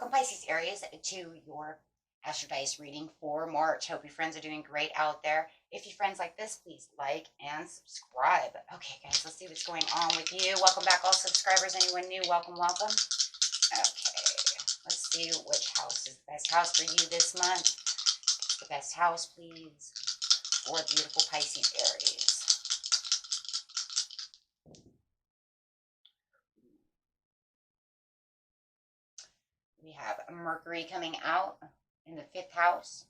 Welcome, Pisces, Aries, to your Astro Dice reading for March. Hope your friends are doing great out there. If you friends like this, please like and subscribe. Okay, guys, let's see what's going on with you. Welcome back, all subscribers. Anyone new, welcome, welcome. Okay, let's see which house is the best house for you this month. The best house, please, for beautiful Pisces, Aries. We have Mercury coming out in the 5th house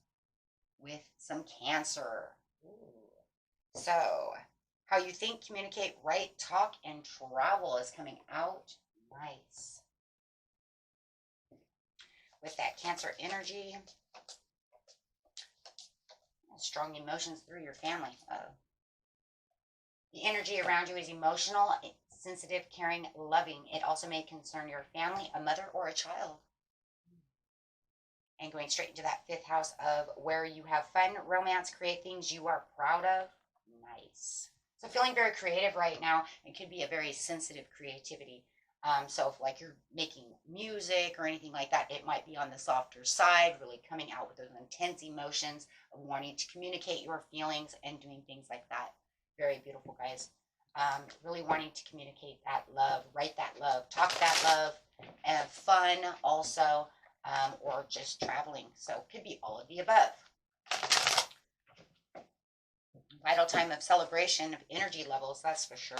with some Cancer. Ooh. So, how you think, communicate, write, talk, and travel is coming out. Nice. With that Cancer energy, strong emotions through your family. The energy around you is emotional, sensitive, caring, loving. It also may concern your family, a mother, or a child. And going straight into that 5th house of where you have fun, romance, create things you are proud of. Nice. So feeling very creative right now. It could be a very sensitive creativity. So if like you're making music or anything like that, it might be on the softer side, really coming out with those intense emotions of wanting to communicate your feelings and doing things like that. Very beautiful, guys. Really wanting to communicate that love, write that love, talk that love, and fun also. Or just traveling. So it could be all of the above. Vital time of celebration of energy levels, that's for sure.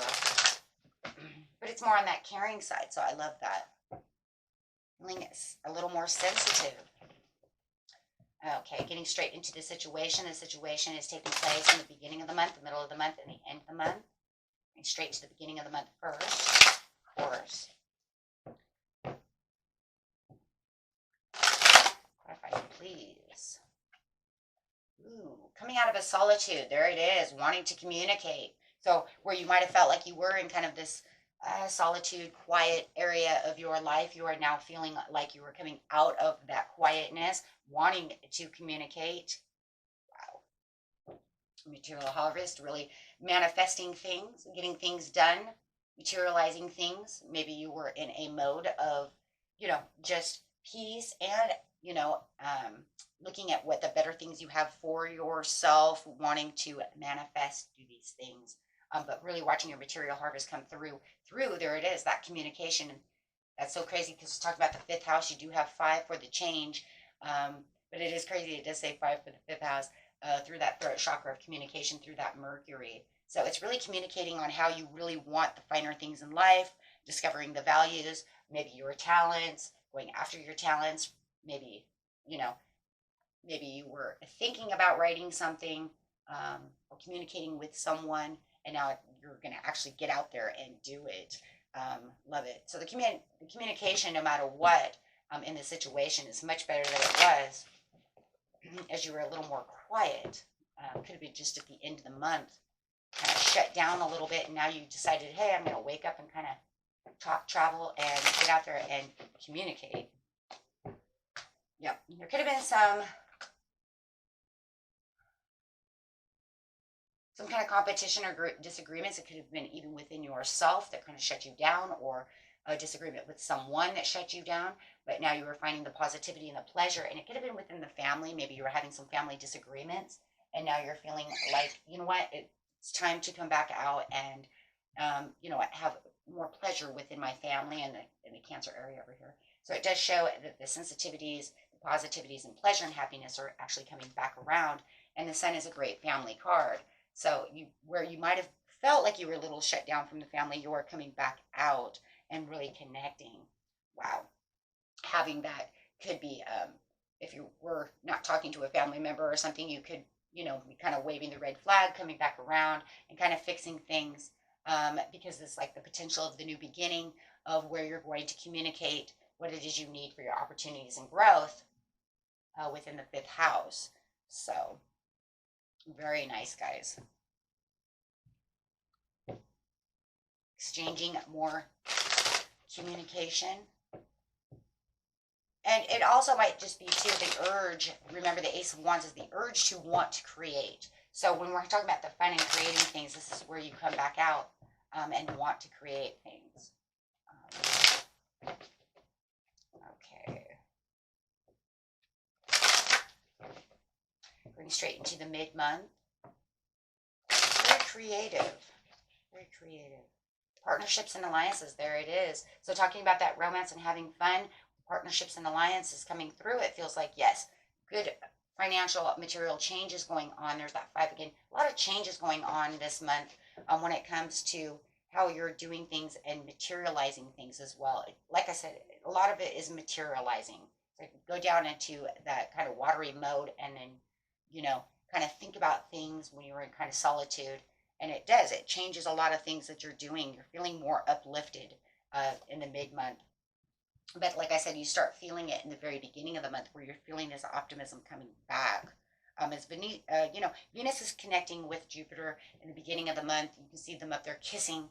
But it's more on that caring side, so I love that. Feeling a little more sensitive. Okay, getting straight into the situation. The situation is taking place in the beginning of the month, the middle of the month, and the end of the month. Going straight to the beginning of the month first, of course. Please. Ooh, coming out of a solitude. There it is, wanting to communicate. So where you might have felt like you were in kind of this solitude, quiet area of your life, you are now feeling like you were coming out of that quietness, wanting to communicate. Wow. Material harvest, really manifesting things, getting things done, materializing things. Maybe you were in a mode of, just peace and looking at what the better things you have for yourself, wanting to manifest, do these things, but really watching your material harvest come through. There it is, that communication. That's so crazy because talking about the 5th house, you do have 5 for the change, but it is crazy. It does say 5 for the 5th house through that throat chakra of communication through that Mercury. So it's really communicating on how you really want the finer things in life, discovering the values, maybe your talents, going after your talents. Maybe, maybe you were thinking about writing something or communicating with someone, and now you're going to actually get out there and do it. Love it. So the communication, no matter what, in the situation is much better than it was as you were a little more quiet. Could have been just at the end of the month, kind of shut down a little bit, and now you decided, hey, I'm going to wake up and kind of talk, travel, and get out there and communicate. Yeah, there could have been some kind of competition or disagreements. It could have been even within yourself that kind of shut you down, or a disagreement with someone that shut you down. But now you were finding the positivity and the pleasure, and it could have been within the family. Maybe you were having some family disagreements, and now you're feeling like, you know what, it's time to come back out and, have more pleasure within my family and in the Cancer area over here. So it does show that the sensitivities, the positivities, and pleasure and happiness are actually coming back around. And the Sun is a great family card. So where you might have felt like you were a little shut down from the family, you are coming back out and really connecting. Wow. Having that could be, if you were not talking to a family member or something, you could, be kind of waving the red flag, coming back around and kind of fixing things, because it's like the potential of the new beginning of where you're going to communicate what it is you need for your opportunities and growth within the 5th house. So very nice, guys. Exchanging more communication. And it also might just be too the urge. Remember, the Ace of Wands is the urge to want to create. So when we're talking about the fun and creating things, this is where you come back out and want to create things. Okay. Going straight into the mid-month. Very creative. Very creative. Partnerships and alliances. There it is. So talking about that romance and having fun, partnerships and alliances coming through. It feels like, yes, good financial material changes going on. There's that 5 again. A lot of changes going on this month when it comes to how you're doing things and materializing things as well. Like I said, a lot of it is materializing. So go down into that kind of watery mode and then, kind of think about things when you're in kind of solitude. And it does, it changes a lot of things that you're doing. You're feeling more uplifted in the mid-month. But like I said, you start feeling it in the very beginning of the month where you're feeling this optimism coming back. As Venus is connecting with Jupiter in the beginning of the month. You can see them up there kissing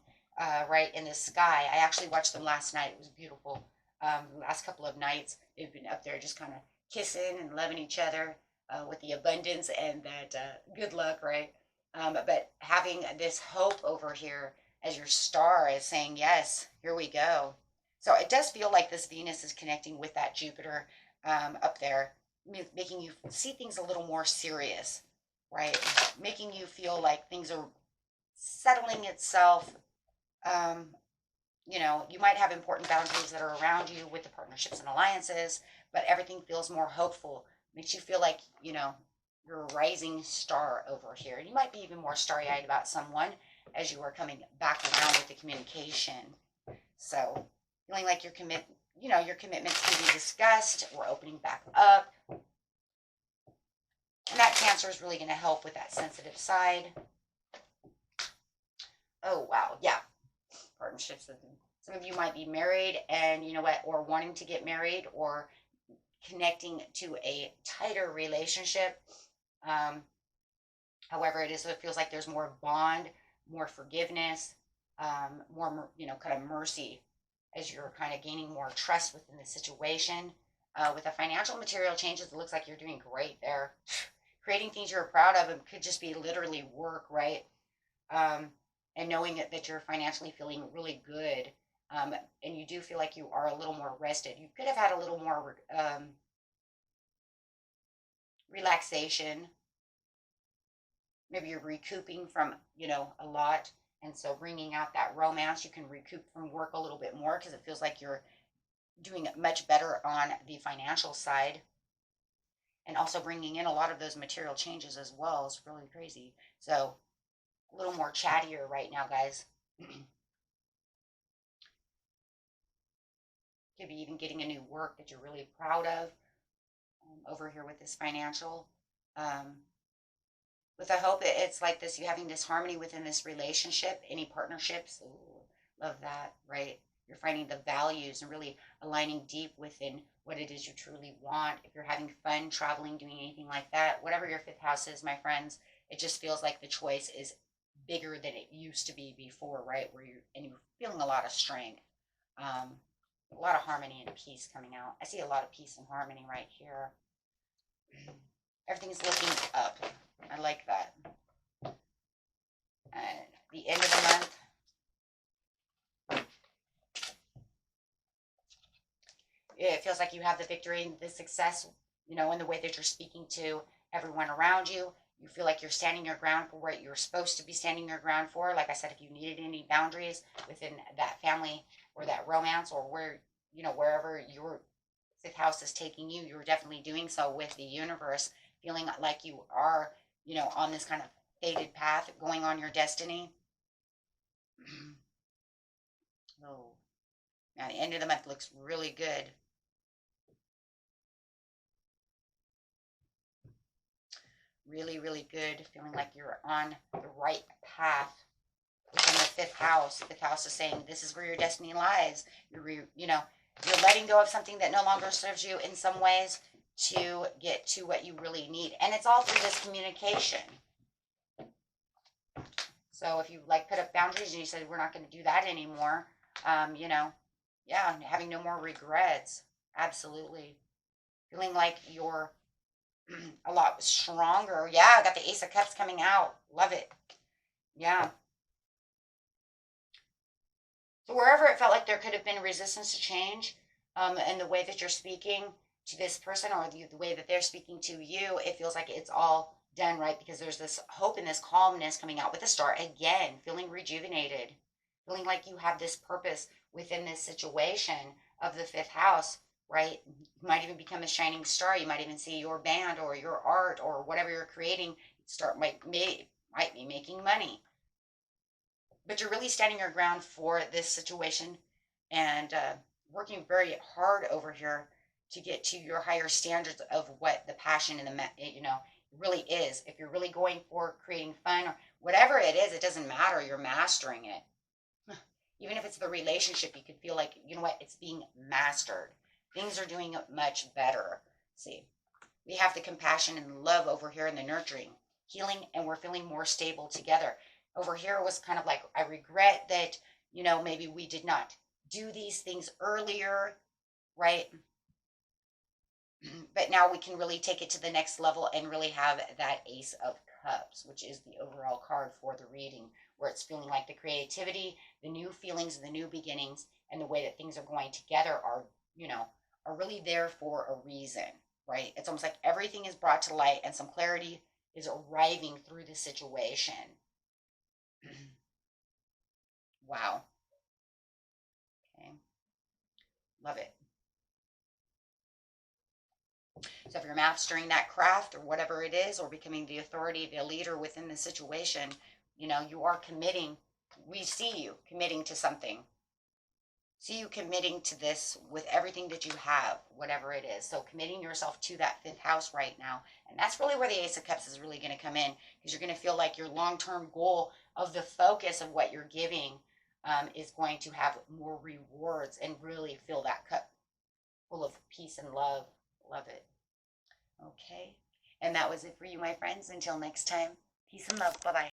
right in the sky. I actually watched them last night. It was beautiful. The last couple of nights, they've been up there just kind of kissing and loving each other with the abundance and that good luck, right? But having this hope over here as your star is saying, yes, here we go. So it does feel like this Venus is connecting with that Jupiter up there, making you see things a little more serious, right? Making you feel like things are settling itself. You might have important boundaries that are around you with the partnerships and alliances, but everything feels more hopeful. Makes you feel like, you're a rising star over here. You might be even more starry-eyed about someone as you are coming back around with the communication. So feeling like your commitments can be discussed. We're opening back up. And that Cancer is really going to help with that sensitive side. Oh, wow. Yeah. Partnerships. Some of you might be married and or wanting to get married or connecting to a tighter relationship. However, it feels like there's more bond, more forgiveness, more, kind of mercy as you're kind of gaining more trust within the situation. With the financial material changes, it looks like you're doing great there. Creating things you're proud of, it could just be literally work, right? And knowing that you're financially feeling really good. And you do feel like you are a little more rested. You could have had a little more relaxation. Maybe you're recouping from, a lot. And so bringing out that romance, you can recoup from work a little bit more because it feels like you're doing much better on the financial side. And also bringing in a lot of those material changes as well is really crazy. So a little more chattier right now, guys. Could be even getting a new work that you're really proud of over here with this financial. With I hope it's like this, you having this harmony within this relationship, any partnerships. Ooh, love that, right? You're finding the values and really aligning deep within what it is you truly want. If you're having fun traveling, doing anything like that, whatever your 5th house is, my friends, it just feels like the choice is bigger than it used to be before, right? Where you're feeling a lot of strength, a lot of harmony and peace coming out. I see a lot of peace and harmony right here. Everything's looking up. I like that. And the end of the month, it feels like you have the victory and the success, in the way that you're speaking to everyone around you. You feel like you're standing your ground for what you're supposed to be standing your ground for. Like I said, if you needed any boundaries within that family or that romance or wherever your 5th house is taking you, you're definitely doing so with the universe, feeling like you are, on this kind of fated path, going on your destiny. Oh, now the end of the month looks really good. Really, really good. Feeling like you're on the right path within the 5th house. 5th house is saying this is where your destiny lies. You're letting go of something that no longer serves you in some ways to get to what you really need. And it's all through this communication. So if you put up boundaries and you said, we're not going to do that anymore, having no more regrets. Absolutely. Feeling like you're a lot stronger. Yeah, I got the Ace of Cups coming out. Love it. Yeah. So wherever it felt like there could have been resistance to change, and the way that you're speaking to this person or the way that they're speaking to you, it feels like it's all done, right? Because there's this hope and this calmness coming out with the star again, feeling rejuvenated, feeling like you have this purpose within this situation of the fifth house, right? You might even become a shining star. You might even see your band or your art or whatever you're creating might be making money. But you're really standing your ground for this situation and working very hard over here to get to your higher standards of what the passion and really is. If you're really going for creating fun or whatever it is, it doesn't matter. You're mastering it. Even if it's the relationship, you could feel like, you know what, it's being mastered. Things are doing much better. See, we have the compassion and love over here in the nurturing, healing, and we're feeling more stable together. Over here was kind of like, I regret that, maybe we did not do these things earlier, right? But now we can really take it to the next level and really have that Ace of Cups, which is the overall card for the reading, where it's feeling like the creativity, the new feelings, the new beginnings, and the way that things are going together are really there for a reason, right? It's almost like everything is brought to light and some clarity is arriving through the situation. Wow. Okay. Love it. So if you're mastering that craft or whatever it is, or becoming the authority, the leader within the situation, you are committing. We see you committing to something. See you committing to this with everything that you have, whatever it is. So committing yourself to that fifth house right now. And that's really where the Ace of Cups is really going to come in, because you're going to feel like your long-term goal of the focus of what you're giving is going to have more rewards and really fill that cup full of peace and love. Love it. Okay. And that was it for you, my friends. Until next time, peace and love. Bye bye.